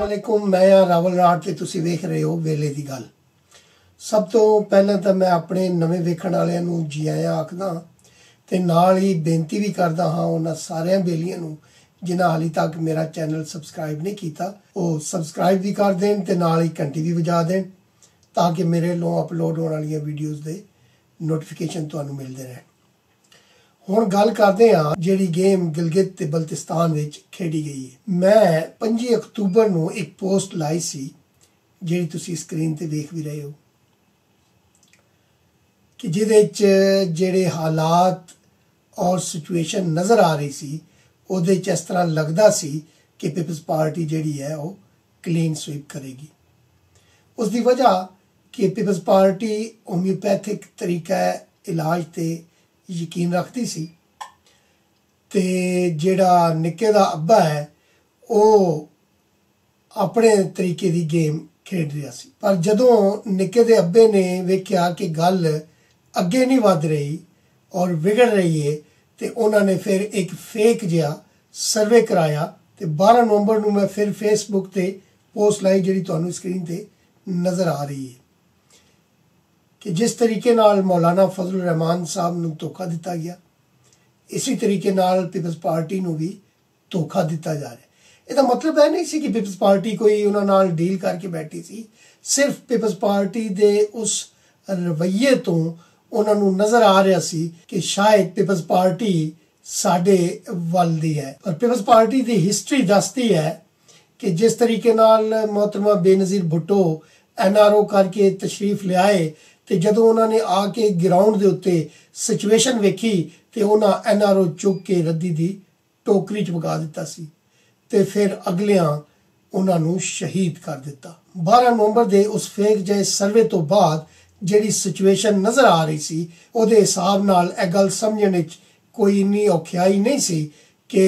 अस्सलामुअलैकुम, मैं रावल राठ ते तुसी वेख रहे हो वेले दी गल। सब तो पहले तो मैं अपने नवे वेखण वालियां नूं जी आया आखदा ते नाल ही बेनती भी करदा हाँ उन्हां सारियां बेलियां नूं जिन्हां हाली तक मेरा चैनल सबसक्राइब नहीं कीता वो सबसक्राइब भी कर देन ते नाल ही घंटी भी वजा देन ताकि मेरे लों अपलोड होने वाली वीडियोज़ दे नोटिफिकेशन तुहानूं मिलदे रहन। हुण गल करदे हां जिहड़ी गेम गिलगित ते बल्तिस्तान विच खेडी गई है। मैं 25 अक्तूबर नूं एक पोस्ट लाई सी जिहड़ी तुसीं स्क्रीन ते वेख भी रहे हो कि जिहदे च जिहड़े हालात और सिचुएशन नज़र आ रही सी उहदे च इस तरह लगदा सी कि पीपल्स पार्टी जिहड़ी है वो क्लीन स्वीप करेगी। उसकी वजह कि पीपल्स पार्टी होम्योपैथिक तरीका इलाज ते यकीन रखती सी ते जिहड़ा निक्के दा अब्बा है वो अपने तरीके दी गेम खेड रहा सी। पर जदों निक्के दे अब्बे ने वेख्या कि गल अगे नहीं वध रही और बिगड़ रही है तो उन्होंने फिर एक फेक जिहा सर्वे कराया तो 12 नवंबर नूं मैं फिर फेसबुक ते पोस्ट लाई जिहड़ी तुहानूं स्क्रीन ते नज़र आ रही है कि जिस तरीके नाल मौलाना फजल रहमान साहब नूं धोखा दिता गया इसी तरीके नाल पीपल्स पार्टी नूं भी धोखा दिता जा रहा है। ਇਹਦਾ मतलब है नहीं सी कि पीपल्स पार्टी कोई उन्हां नाल डील करके बैठी सी, सिर्फ पीपल्स पार्टी दे उस रवैये तो उन्हां नूं नज़र आ रहा सी कि शायद पीपल्स पार्टी साडे वल दी है। और पीपल्स पार्टी दी हिस्ट्री दसदी है कि जिस तरीके नाल मोहतरमा बेनज़ीर भुट्टो NRO करके तशरीफ लियाए तो जदों उन्होंने आके ग्राउंड के उत्ते सिचुएशन वेखी तो उन्हें NRO चुक के रद्दी की टोकरी च पका दिता सी ते फिर अगलियां उन्होंने शहीद कर दिता। 12 नवंबर के उस फेक जहे सर्वे तो बाद जिहड़ी सिचुएशन नज़र आ रही सी उहदे हिसाब नाल इह गल समझण विच कोई इन्नी औखियाई नहीं सी कि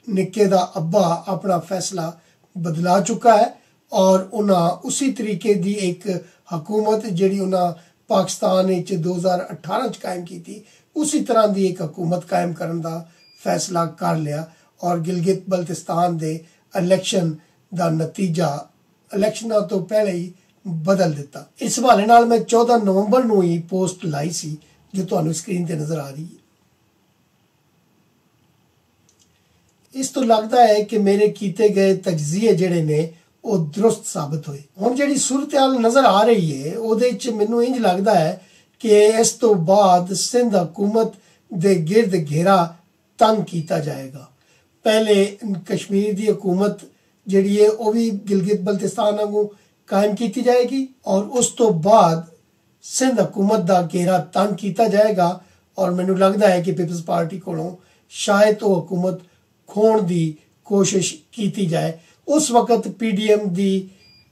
निक्के दा अब्बा अपना फैसला बदला चुका है और उन्हें उसी तरीके की एक हुकूमत जिहड़ी उन्हें पाकिस्तान 2018 च कायम की थी उसी तरह की एक हुकूमत कायम करने का फैसला कर लिया और गिलगित बल्तिस्तान के इलैक्शन का नतीजा इलैक्शनां तो पहले ही बदल दिता। इस हवाले नाल मैं 14 नवंबर नूं ही पोस्ट लाई सी जो तुहानूं स्क्रीन ते नज़र आ रही है। इस तो लगता है कि मेरे कीते गए तजजिए जिहड़े ने वो दुरुस्त साबित होए। हुण जिहड़ी सूरत हाल नज़र आ रही है उहदे च मैनूं इंज लगदा है कि इस तो बाद सिंध हुकूमत दे गिरद घेरा तंग किया जाएगा। पहले कश्मीर की हुकूमत जिहड़ी है वो भी गिलगित बल्तिस्तान वांगू कायम की जाएगी और उस तो बाद सिंध हुकूमत का घेरा तंग किया जाएगा और मैनूं लगदा है कि पीपल्स पार्टी कोलों शायद वो हुकूमत खोण की कोशिश की जाए। उस वक्त PDM की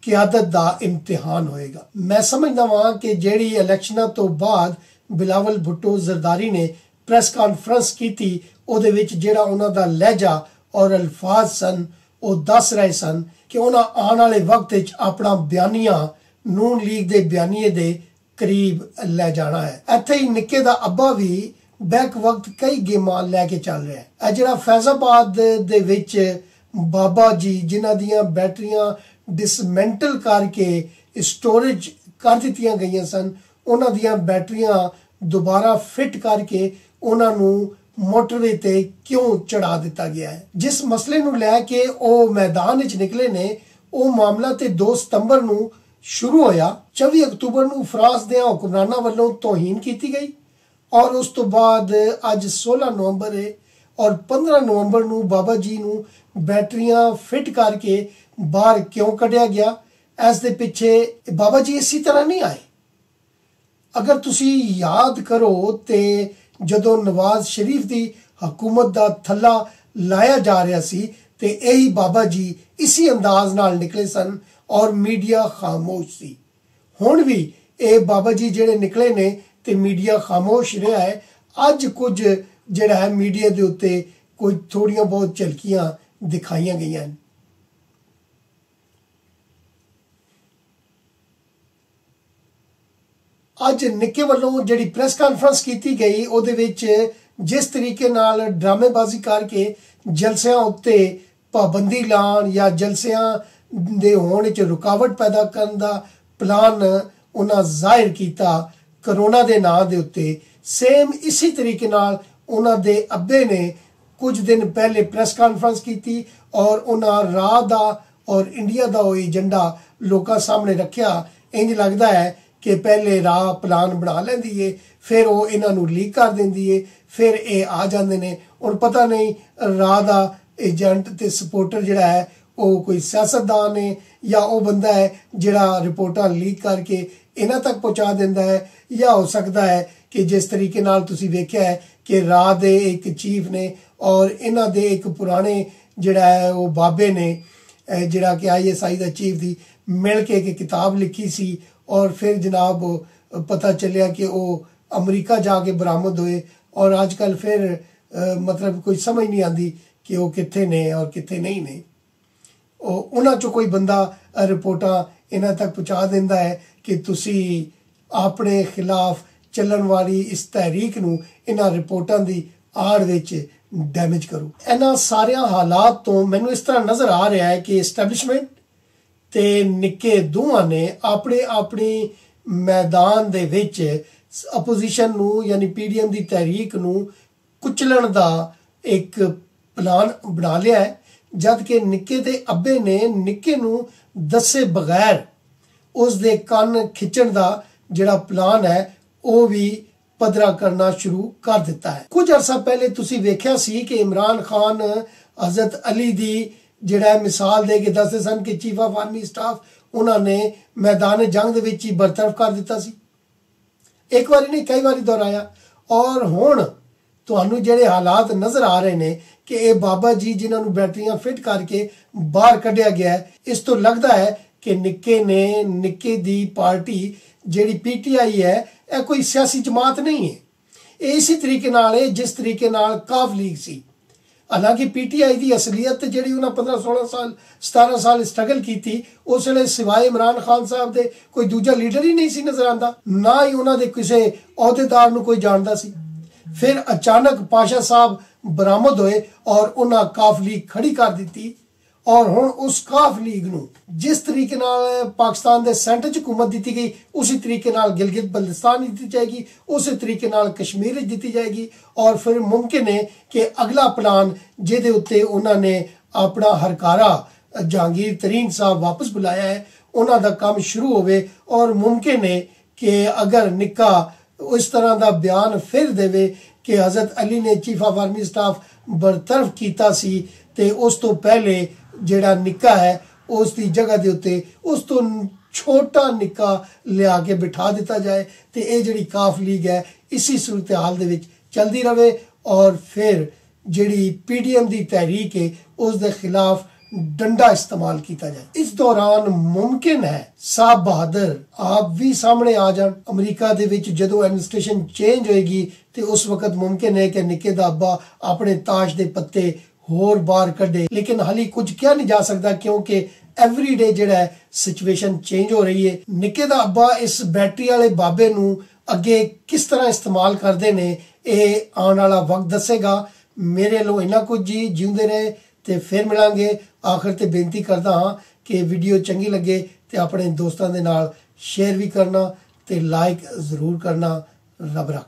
क्यादत का इम्तिहान होएगा। मैं समझदा वां कि जिहड़ी इलैक्शनां तो बाद बिलावल भुट्टो जरदारी ने प्रेस कॉन्फ्रेंस की थी उहदे विच जिहड़ा उन्हां दा लहजा और अल्फाज सन वो दस रहे सन कि उन्हां आने वाले वक्त विच अपना बयानिया नून लीग दे बयानिए दे करीब लै जाना है। इत्थे ही निक्के दा अब्बा भी बैक वक्त कई गेमां लैके चल रहा है। ਇਹ ਜਿਹੜਾ फैजाबाद दे विच बाबा जी जिन्हां दियां बैटरियां डिसमेंटल करके स्टोरेज कर दित्तियां गईयां सन उन्हां दियां बैटरियां दोबारा फिट करके उन्हां नूं मोटरवे ते क्यों चढ़ा दिता गया है। जिस मसले नूं लैके वो मैदान विच निकले ने वो मामला ते 2 सितंबर नूं शुरू होया। 24 अक्तूबर नूं फ्रांस दे हुक्मरानां वल्लों तौहीन की गई और उस तो बाद अज 16 नवंबर है और 15 नवंबर नूं बाबा जी नूं बैटरियां फिट करके बाहर क्यों कढ़िया गया। इस दे पिछे बाबा जी इसी तरह नहीं आए। अगर तुसी याद करो तो जदों नवाज शरीफ की हुकूमत का थल्ला लाया जा रहा सी ते यही बाबा जी इसी अंदाज नाल निकले सन और मीडिया खामोश सी। हुण भी ये बाबा जी जिहड़े निकले ने ते मीडिया खामोश रहा है। अज कुछ जिहड़ा है मीडिया के उत्ते कोई थोड़ियां बहुत झलकियां दिखाईयां गईयां। अज निक्के वालों जिहड़ी प्रेस कॉन्फ्रेंस की गई उहदे विच जिस तरीके नाल ड्रामेबाजी करके जलसियां उत्ते पाबंदी लाण या जलसियां ਦੇ ਹੋਣ ਵਿੱਚ ਰੁਕਾਵਟ ਪੈਦਾ ਕਰਨ ਦਾ ਪਲਾਨ ਉਹਨਾਂ ਜ਼ਾਹਿਰ ਕੀਤਾ ਕਰੋਨਾ ਦੇ ਨਾਂ ਦੇ ਉੱਤੇ। ਸੇਮ ਇਸੇ ਤਰੀਕੇ ਨਾਲ ਉਹਨਾਂ ਦੇ ਅੱਬੇ ਨੇ ਕੁਝ ਦਿਨ ਪਹਿਲੇ ਪ੍ਰੈਸ ਕਾਨਫਰੰਸ ਕੀਤੀ ਔਰ ਉਹਨਾਂ ਰਾਹ ਦਾ ਔਰ ਇੰਡੀਆ ਦਾ ਉਹ ਏਜੰਡਾ ਲੋਕਾਂ ਸਾਹਮਣੇ ਰੱਖਿਆ। ਇੰਜ ਲੱਗਦਾ ਹੈ ਕਿ ਪਹਿਲੇ ਰਾਹ ਪਲਾਨ ਬਣਾ ਲੈਂਦੀ ਏ, ਫਿਰ ਉਹ ਇਹਨਾਂ ਨੂੰ ਲੀਕ ਕਰ ਦਿੰਦੀ ਏ, ਫਿਰ ਇਹ ਆ ਜਾਂਦੇ ਨੇ। ਹੁਣ ਪਤਾ ਨਹੀਂ ਰਾਹ ਦਾ ਏਜੰਟ ਤੇ ਸਪੋਰਟਰ ਜਿਹੜਾ ਹੈ ਉਹ ਕੋਈ ਸਿਆਸਤਦਾਨ ਹੈ ਜਾਂ ਉਹ ਬੰਦਾ ਹੈ ਜਿਹੜਾ ਰਿਪੋਰਟਾਂ ਲੀਕ ਕਰਕੇ ਇਹਨਾਂ ਤੱਕ ਪਹੁੰਚਾ ਦਿੰਦਾ ਹੈ, ਜਾਂ ਹੋ ਸਕਦਾ ਹੈ ਕਿ ਜਿਸ ਤਰੀਕੇ ਨਾਲ ਤੁਸੀਂ ਵੇਖਿਆ ਹੈ ਕਿ ਰਾਹ ਦੇ ਇੱਕ ਚੀਫ ਨੇ ਔਰ ਇਹਨਾਂ ਦੇ ਇੱਕ ਪੁਰਾਣੇ ਜਿਹੜਾ ਹੈ ਉਹ ਬਾਬੇ ਨੇ ਜਿਹੜਾ ਕਿ ISI ਦਾ ਚੀਫ ਦੀ ਮਿਲ ਕੇ ਇੱਕ ਕਿਤਾਬ ਲਿਖੀ ਸੀ ਔਰ ਫਿਰ ਜਨਾਬ ਪਤਾ ਚੱਲਿਆ ਕਿ ਉਹ ਅਮਰੀਕਾ ਜਾ ਕੇ ਬਰਾਮਦ ਹੋਏ ਔਰ ਅੱਜ ਕੱਲ੍ਹ ਫਿਰ ਮਤਲਬ ਕੋਈ ਸਮਝ ਨਹੀਂ ਆਉਂਦੀ ਕਿ ਉਹ ਕਿੱਥੇ ਨੇ ਔਰ ਕਿੱਥੇ ਨਹੀਂ ਨੇ। ਉਹਨਾਂ 'ਚੋਂ ਕੋਈ ਬੰਦਾ ਰਿਪੋਰਟਾਂ ਇਹਨਾਂ ਤੱਕ ਪਹੁੰਚਾ ਦਿੰਦਾ ਹੈ ਕਿ ਤੁਸੀਂ ਆਪਣੇ ਖਿਲਾਫ ਚੱਲਣ ਵਾਲੀ ਇਸ ਤਹਿਰੀਕ ਨੂੰ ਇਹਨਾਂ ਰਿਪੋਰਟਾਂ ਦੀ ਆੜ ਵਿੱਚ ਡੈਮੇਜ ਕਰੋ। ਇਹਨਾਂ ਸਾਰਿਆਂ ਹਾਲਾਤ ਤੋਂ ਮੈਨੂੰ ਇਸ ਤਰ੍ਹਾਂ ਨਜ਼ਰ ਆ ਰਿਹਾ ਹੈ ਕਿ ਐਸਟੈਬਲਿਸ਼ਮੈਂਟ ਤੇ ਨਿੱਕੇ ਦੋਵਾਂ ਨੇ ਆਪਣੀ ਮੈਦਾਨ ਦੇ ਵਿੱਚ ਆਪੋਜੀਸ਼ਨ ਨੂੰ ਯਾਨੀ PDM ਦੀ ਤਹਿਰੀਕ ਨੂੰ ਕੁਚਲਣ ਦਾ ਇੱਕ ਪਲਾਨ ਬਣਾ ਲਿਆ ਹੈ, ਜਦ ਕਿ ਨਿੱਕੇ ਦੇ ਅੱਬੇ ਨੇ ਨਿੱਕੇ ਨੂੰ ਦੱਸੇ ਬਗੈਰ ਉਸ ਦੇ ਕੰਨ ਖਿੱਚਣ ਦਾ ਜਿਹੜਾ ਪਲਾਨ ਹੈ ਉਹ ਵੀ ਪੱਧਰਾ ਕਰਨਾ ਸ਼ੁਰੂ ਕਰ ਦਿੱਤਾ ਹੈ। ਕੁਝ ਅਰਸਾ ਪਹਿਲੇ ਤੁਸੀਂ ਵੇਖਿਆ ਸੀ ਕਿ ਇਮਰਾਨ ਖਾਨ ਹਜ਼ਰਤ ਅਲੀ ਦੀ ਜਿਹੜਾ ਮਿਸਾਲ ਦੇ ਕੇ ਦੱਸਦੇ ਸਨ ਕਿ ਚੀਫ ਆਫ ਆਰਮੀ ਸਟਾਫ ਉਹਨਾਂ ਨੇ ਮੈਦਾਨ ਜੰਗ ਦੇ ਵਿੱਚ ਹੀ ਬਰਤਰਫ ਕਰ ਦਿੱਤਾ ਸੀ। ਇੱਕ ਵਾਰੀ ਨਹੀਂ ਕਈ ਵਾਰੀ ਦੁਹਰਾਇਆ। ਔਰ ਹੁਣ ਤੁਹਾਨੂੰ ਜਿਹੜੇ ਹਾਲਾਤ ਨਜ਼ਰ ਆ ਰਹੇ ਨੇ ਕਿ ਇਹ ਬਾਬਾ ਜੀ ਜਿਨ੍ਹਾਂ ਨੂੰ ਬੈਟਰੀਆਂ ਫਿੱਟ ਕਰਕੇ ਬਾਹਰ ਕੱਢਿਆ ਗਿਆ ਹੈ, ਇਸ ਤੋਂ ਲੱਗਦਾ ਹੈ ਕਿ ਨਿੱਕੇ ਦੀ ਪਾਰਟੀ ਜਿਹੜੀ PTI ਹੈ ਇਹ ਕੋਈ ਸਿਆਸੀ ਜਮਾਤ ਨਹੀਂ ਹੈ। ਇਹ ਇਸੇ ਤਰੀਕੇ ਨਾਲ ਹੈ ਜਿਸ ਤਰੀਕੇ ਨਾਲ ਕਾਫ ਲੀਗ ਸੀ। ਹਾਲਾਂਕਿ PTI ਦੀ ਅਸਲੀਅਤ ਜਿਹੜੀ ਉਹਨਾਂ 15-16 ਸਾਲ 17 ਸਾਲ ਸਟਰਗਲ ਕੀਤੀ ਉਸ ਵੇਲੇ ਸਿਵਾਏ ਇਮਰਾਨ ਖਾਨ ਸਾਹਿਬ ਦੇ ਕੋਈ ਦੂਜਾ ਲੀਡਰ ਹੀ ਨਹੀਂ ਸੀ ਨਜ਼ਰ ਆਉਂਦਾ, ਨਾ ਹੀ ਉਹਨਾਂ ਦੇ ਕਿਸੇ ਅਹੁਦੇਦਾਰ ਨੂੰ ਕੋਈ ਜਾਣਦਾ ਸੀ। ਫਿਰ ਅਚਾਨਕ ਪਾਸ਼ਾ ਸਾਹਿਬ ਬਰਾਮਦ ਹੋਏ ਔਰ ਉਹਨਾਂ ਕਾਫ ਲੀਗ ਖੜੀ ਕਰ ਦਿੱਤੀ ਔਰ ਹੁਣ ਉਸ ਕਾਫ ਲੀਗ ਨੂੰ ਜਿਸ ਤਰੀਕੇ ਨਾਲ ਪਾਕਿਸਤਾਨ ਦੇ ਸੈਂਟਰ 'ਚ ਹਕੂਮਤ ਦਿੱਤੀ ਗਈ ਉਸੇ ਤਰੀਕੇ ਨਾਲ ਗਿਲਗਿਤ ਬਲਤਿਸਤਾਨ ਦਿੱਤੀ ਜਾਏਗੀ, ਉਸੇ ਤਰੀਕੇ ਨਾਲ ਕਸ਼ਮੀਰ ਵਿੱਚ ਦਿੱਤੀ ਜਾਏਗੀ। ਔਰ ਫਿਰ ਮੁਮਕਿਨ ਹੈ ਕਿ ਅਗਲਾ ਪਲਾਨ ਜਿਹਦੇ ਉੱਤੇ ਉਹਨਾਂ ਨੇ ਆਪਣਾ ਹਰਕਾਰਾ ਜਹਾਂਗੀਰ ਤਰੀਨ ਸਾਹਿਬ ਵਾਪਸ ਬੁਲਾਇਆ ਹੈ ਉਹਨਾਂ ਦਾ ਕੰਮ ਸ਼ੁਰੂ ਹੋਵੇ। ਔਰ ਮੁਮਕਿਨ ਹੈ ਕਿ ਅਗਰ ਨਿੱਕਾ ਇਸ ਤਰ੍ਹਾਂ ਦਾ ਬਿਆਨ ਫਿਰ ਦੇਵੇ ਕਿ ਹਜ਼ਰਤ ਅਲੀ ਨੇ ਚੀਫ ਆਫ ਆਰਮੀ ਸਟਾਫ ਬਰਤਰਫ ਕੀਤਾ ਸੀ ਤੇ ਉਸ ਤੋਂ ਪਹਿਲੇ ਜਿਹੜਾ ਨਿੱਕਾ ਹੈ ਉਸ ਦੀ ਜਗ੍ਹਾ ਦੇ ਉੱਤੇ ਉਸ ਤੋਂ ਛੋਟਾ ਨਿੱਕਾ ਲਿਆ ਕੇ ਬਿਠਾ ਦਿੱਤਾ ਜਾਏ ਤੇ ਇਹ ਜਿਹੜੀ ਕਾਫ ਲੀਗ ਹੈ ਇसी सूरत हाल ਦੇ ਵਿੱਚ ਚਲਦੀ ਰਵੇ और फिर ਜਿਹੜੀ PDM ਦੀ तहरीक है उस दे खिलाफ डंडा इस्तेमाल किया जाए। इस दौरान मुमकिन है साहब बहादुर आप भी सामने आ जान। अमरीका दे विच जदों एडमिनिस्ट्रेशन चेंज होएगी ते उस वक्त मुमकिन है कि निके दा अब्बा अपने ताश दे पत्ते होर बाहर कढे, लेकिन हाली कुछ क्या नहीं जा सकता क्योंकि एवरी डे जिहड़ा है सिचुएशन चेंज हो रही है। निके दा अब्बा इस बैटरी वाले बाबे नूं अगे किस तरह इस्तेमाल करते ने ਇਹ आने वाला वक्त दसेगा। मेरे लो इन्ना कुछ जी जिंदे रहे ते फिर मिलांगे। आखिर ते बेनती करदा हाँ कि वीडियो चंगी लगे ते अपने दोस्तों दे नाल शेयर भी करना ते लाइक जरूर करना। रब रख।